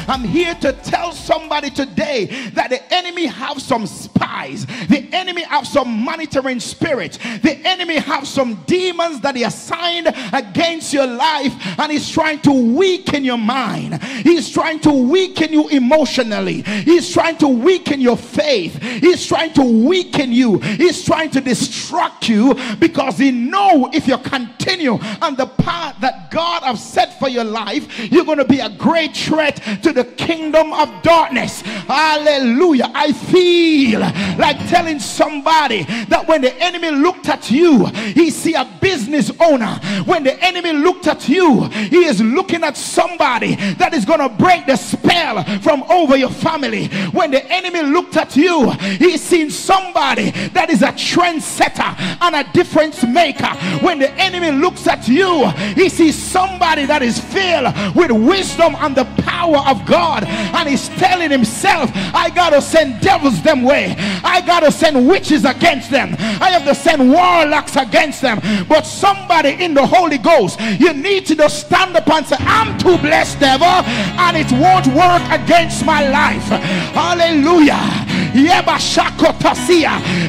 I'm here to tell somebody today that the enemy have some spies. The enemy have some monitoring spirits. The enemy have some demons that he assigned against your life, and he's trying to weaken your mind. He's trying to weaken you emotionally. He's trying to weaken your faith. He's trying to weaken you. He's trying to distract you, because he know if you continue on the path that God has set for your life, you're going to be a great threat to the kingdom of darkness. Hallelujah. I feel like telling somebody that when the enemy looked at you, he see a business owner. When the enemy looked at you, he is looking at somebody that is going to break the spell from over your family. When the enemy looked at you, he's seen somebody that is a trendsetter and a difference maker. When the enemy looks at you, he sees somebody that is filled with wisdom and the power of God, and he's telling himself, I gotta send devils them way. I gotta send witches against them. I have to send warlocks against them. But somebody in the Holy Ghost, you need to just stand up and say, I'm too blessed, devil, and it won't work against my life. Hallelujah.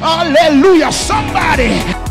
Hallelujah. Somebody